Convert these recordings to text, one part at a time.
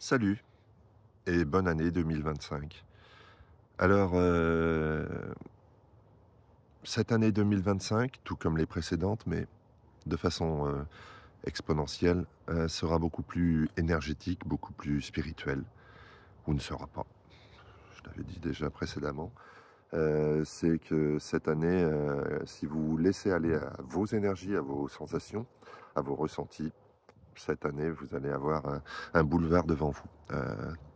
Salut et bonne année 2025. Alors, cette année 2025, tout comme les précédentes, mais de façon exponentielle, sera beaucoup plus énergétique, beaucoup plus spirituelle, ou ne sera pas. Je l'avais dit déjà précédemment. C'est que cette année, si vous laissez aller à vos énergies, à vos sensations, à vos ressentis, cette année, vous allez avoir un boulevard devant vous.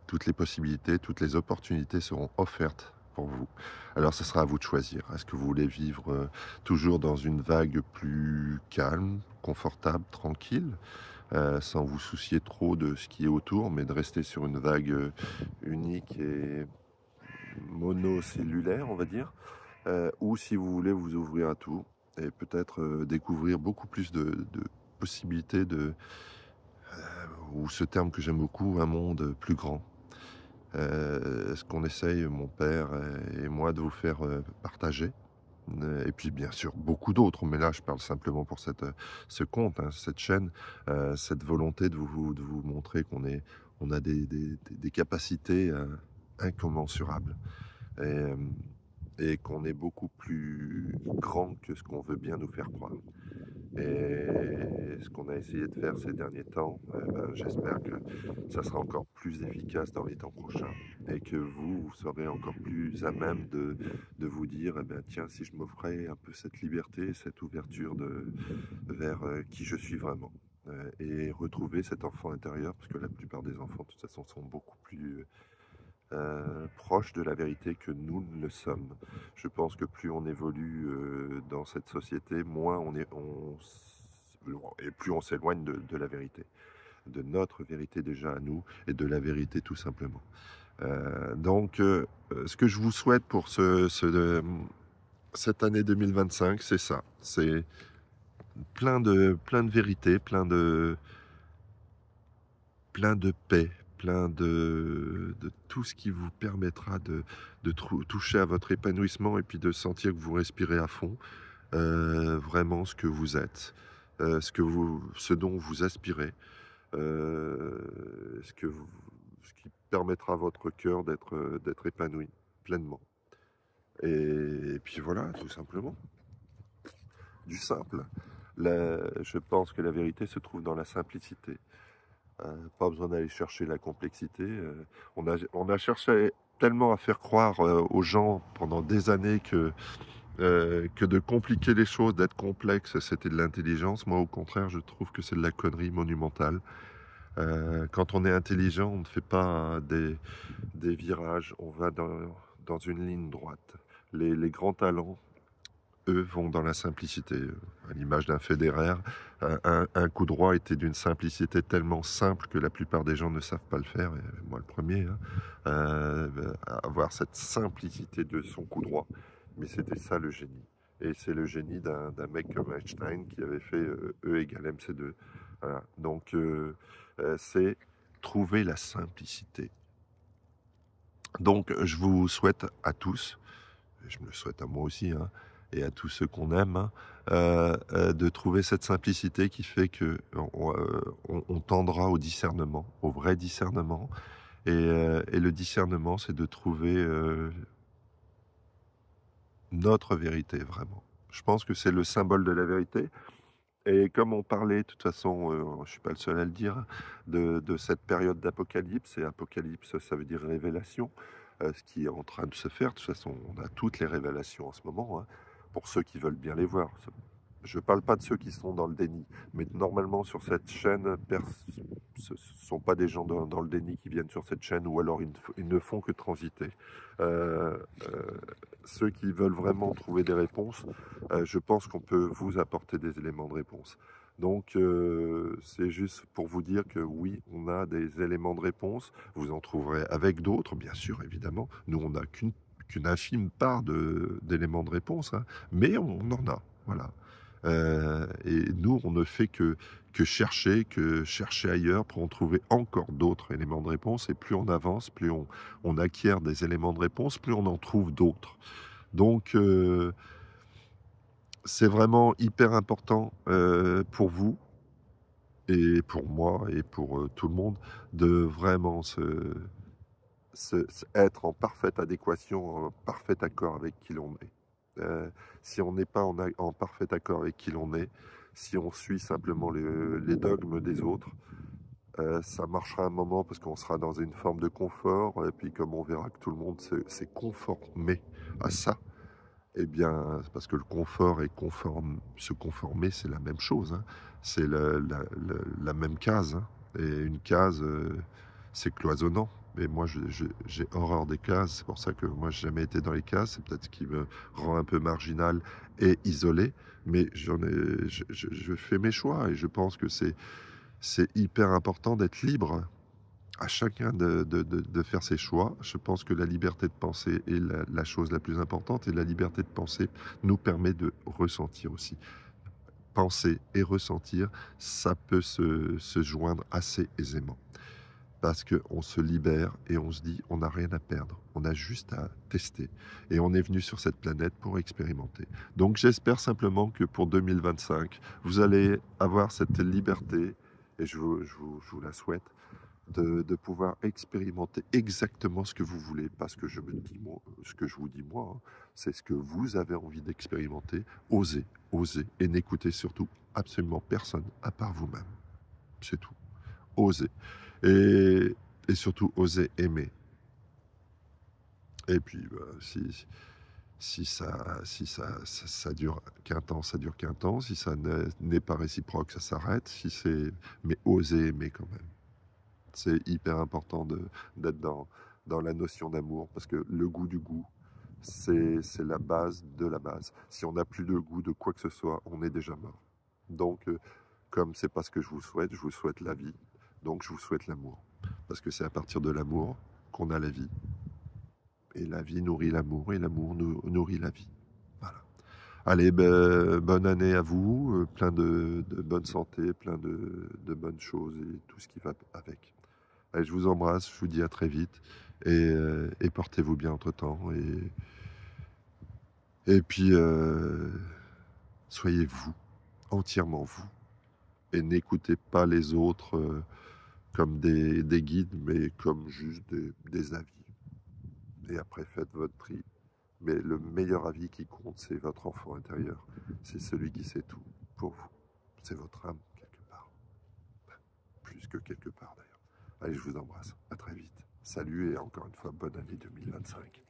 Toutes les possibilités, toutes les opportunités seront offertes pour vous. Alors, ce sera à vous de choisir. Est-ce que vous voulez vivre toujours dans une vague plus calme, confortable, tranquille, sans vous soucier trop de ce qui est autour, mais de rester sur une vague unique et monocellulaire, on va dire, ou si vous voulez vous ouvrir à tout et peut-être découvrir beaucoup plus de possibilités ou ce terme que j'aime beaucoup, un monde plus grand. Ce qu'on essaye, mon père et moi, de vous faire partager. Et puis bien sûr beaucoup d'autres, mais là je parle simplement pour ce compte, hein, cette chaîne, cette volonté de vous montrer on a des capacités incommensurables. Et, et qu'on est beaucoup plus grand que ce qu'on veut bien nous faire croire. Et ce qu'on a essayé de faire ces derniers temps, j'espère que ça sera encore plus efficace dans les temps prochains et que vous serez encore plus à même de vous dire, tiens, si je m'offrais un peu cette liberté, cette ouverture vers qui je suis vraiment. Et retrouver cet enfant intérieur, parce que la plupart des enfants, de toute façon, sont beaucoup plus proches de la vérité que nous ne le sommes. Je pense que plus on évolue dans cette société, moins et plus on s'éloigne de la vérité, de notre vérité déjà à nous et de la vérité tout simplement. Ce que je vous souhaite pour cette année 2025, c'est ça. C'est plein de vérité, plein de paix, plein de tout ce qui vous permettra de toucher à votre épanouissement et puis de sentir que vous respirez à fond, vraiment ce que vous êtes, ce dont vous aspirez, ce qui permettra à votre cœur d'être épanoui pleinement. Et puis voilà, tout simplement, du simple. Je pense que la vérité se trouve dans la simplicité. Pas besoin d'aller chercher la complexité. On a cherché tellement à faire croire aux gens pendant des années que de compliquer les choses, d'être complexe, c'était de l'intelligence. Moi, au contraire, je trouve que c'est de la connerie monumentale. Quand on est intelligent, on ne fait pas des virages, on va dans une ligne droite. Les grands talents, eux, vont dans la simplicité. À l'image d'un Federer, un coup droit était d'une simplicité tellement simple que la plupart des gens ne savent pas le faire, et moi le premier, hein. Avoir cette simplicité de son coup droit. Mais c'était ça le génie. Et c'est le génie d'un mec comme Einstein qui avait fait E égale MC2. Voilà. Donc, c'est trouver la simplicité. Donc, je vous souhaite à tous, je me le souhaite à moi aussi, hein, et à tous ceux qu'on aime, hein, de trouver cette simplicité qui fait que on tendra au discernement, au vrai discernement. Et le discernement, c'est de trouver notre vérité, vraiment. Je pense que c'est le symbole de la vérité. Et comme on parlait, de toute façon, je ne suis pas le seul à le dire, de cette période d'apocalypse, et apocalypse, ça veut dire révélation, ce qui est en train de se faire. De toute façon, on a toutes les révélations en ce moment, hein, pour ceux qui veulent bien les voir. Je ne parle pas de ceux qui sont dans le déni, mais normalement sur cette chaîne, ce ne sont pas des gens dans le déni qui viennent sur cette chaîne, ou alors ils ne font que transiter. Euh, euh, Ceux qui veulent vraiment trouver des réponses, je pense qu'on peut vous apporter des éléments de réponse. Donc, c'est juste pour vous dire que oui, on a des éléments de réponse. Vous en trouverez avec d'autres, bien sûr, évidemment. Nous, on n'a qu'une infime part d'éléments de réponse, hein, mais on en a. Voilà. Et nous, on ne fait que chercher ailleurs pour en trouver encore d'autres éléments de réponse. Et plus on avance, plus on acquiert des éléments de réponse, plus on en trouve d'autres. Donc, c'est vraiment hyper important pour vous et pour moi et pour tout le monde, de vraiment être en parfaite adéquation, en parfait accord avec qui l'on est. Si on n'est pas en parfait accord avec qui l'on est, si on suit simplement les dogmes des autres, ça marchera un moment parce qu'on sera dans une forme de confort, et puis comme on verra que tout le monde s'est conformé à ça, eh bien, parce que le confort et se conformer, c'est la même chose, hein. C'est la même case, hein. Et une case, c'est cloisonnant. Mais moi, j'ai horreur des cases. C'est pour ça que moi, j'ai jamais été dans les cases. C'est peut-être ce qui me rend un peu marginal et isolé. Mais je fais mes choix et je pense que c'est hyper important d'être libre, à chacun de faire ses choix. Je pense que la liberté de penser est la chose la plus importante, et la liberté de penser nous permet de ressentir aussi. Penser et ressentir, ça peut se joindre assez aisément. Parce qu'on se libère et on se dit on n'a rien à perdre, on a juste à tester. Et on est venu sur cette planète pour expérimenter. Donc j'espère simplement que pour 2025, vous allez avoir cette liberté, et je vous la souhaite, de pouvoir expérimenter exactement ce que vous voulez. Parce que je me dis, moi, ce que je vous dis moi, hein, c'est ce que vous avez envie d'expérimenter. Osez, osez, et n'écoutez surtout absolument personne à part vous-même. C'est tout. Osez. Et surtout, osez aimer. Et puis, si ça dure qu'un temps, ça dure qu'un temps. Si ça n'est pas réciproque, ça s'arrête. Mais osez aimer quand même. C'est hyper important d'être dans la notion d'amour, parce que le goût du goût, c'est la base de la base. Si on n'a plus de goût de quoi que ce soit, on est déjà mort. Donc, comme c'est pas ce que je vous souhaite la vie, donc je vous souhaite l'amour. Parce que c'est à partir de l'amour qu'on a la vie. Et la vie nourrit l'amour, et l'amour nourrit la vie. Voilà. Allez, ben, bonne année à vous, plein de bonne santé, plein de bonnes choses et tout ce qui va avec. Allez, je vous embrasse, je vous dis à très vite, et portez-vous bien entre-temps. Et puis, soyez vous, entièrement vous, et n'écoutez pas les autres comme des guides, mais comme juste des avis. Et après, faites votre tri. Mais le meilleur avis qui compte, c'est votre enfant intérieur. C'est celui qui sait tout pour vous. C'est votre âme, quelque part. Plus que quelque part, d'ailleurs. Allez, je vous embrasse. À très vite. Salut, et encore une fois, bonne année 2025.